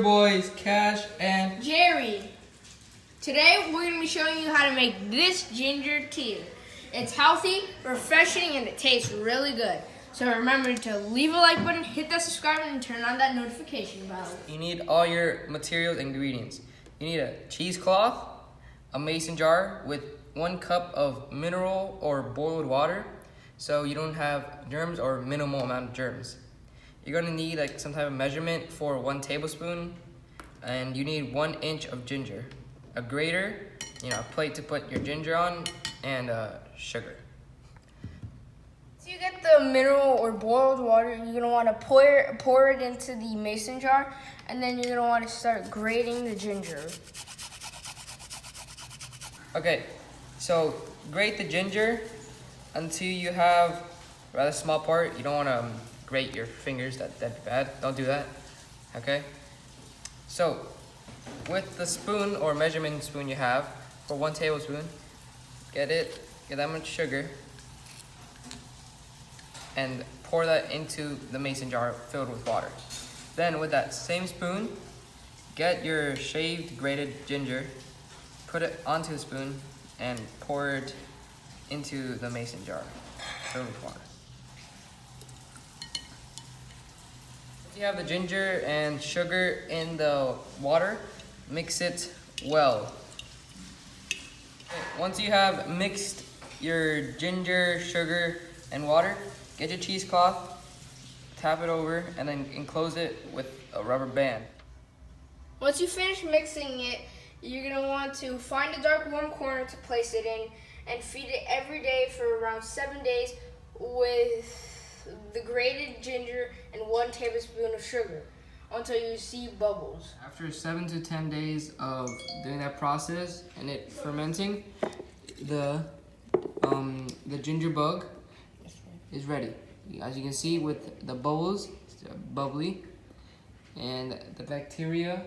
Boys, Cash and Jerry. Today we're going to be showing you how to make this ginger tea. It's healthy, refreshing, and it tastes really good. So remember to leave a like button, hit that subscribe button, and turn on that notification bell. you need all your materials and ingredients. You need a cheesecloth, a mason jar with 1 cup of mineral or boiled water so you don't have germs or minimal amount of germs. You're gonna need like some type of measurement for 1 tablespoon, and you need 1 inch of ginger, a grater, a plate to put your ginger on, and sugar. So you get the mineral or boiled water. You're gonna want to pour it into the mason jar, and then you're gonna want to start grating the ginger. Okay, so grate the ginger until you have a rather small part. You don't want to grate your fingers, that'd be bad. Don't do that, okay? So, with the spoon or measurement spoon you have, for 1 tablespoon, get that much sugar, and pour that into the mason jar filled with water. Then with that same spoon, get your shaved, grated ginger, put it onto the spoon, and pour it into the mason jar filled with water. Once you have the ginger and sugar in the water, mix it well. Once you have mixed your ginger, sugar, and water, get your cheesecloth, tap it over, and then enclose it with a rubber band. Once you finish mixing it, you're going to want to find a dark, warm corner to place it in and feed it every day for around 7 days with the grated ginger and 1 tablespoon of sugar until you see bubbles. After 7 to 10 days of doing that process and it fermenting, the ginger bug is ready. As you can see with the bubbles, it's bubbly, and the bacteria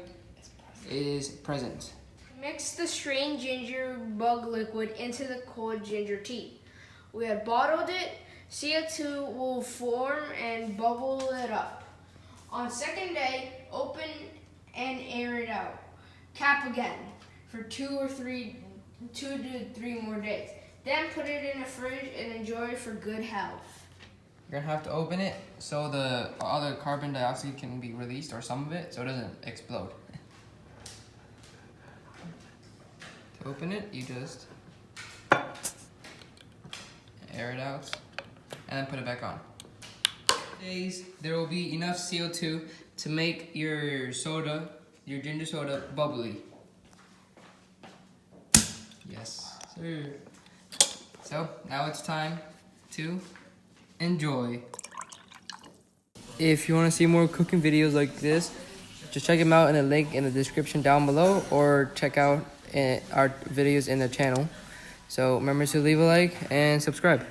is present. Mix the strained ginger bug liquid into the cold ginger tea. We had bottled it. CO2 will form and bubble it up. On second day, open and air it out. Cap again for 2 to 3 more days. Then put it in the fridge and enjoy it for good health. You're gonna have to open it so the other carbon dioxide can be released, or some of it, so it doesn't explode. To open it, you just air it out and then put it back on. Days, there will be enough CO2 to make your soda, your ginger soda, bubbly. Yes, sir. So now it's time to enjoy. If you want to see more cooking videos like this, just check them out in the link in the description down below, or check out our videos in the channel. So remember to leave a like and subscribe.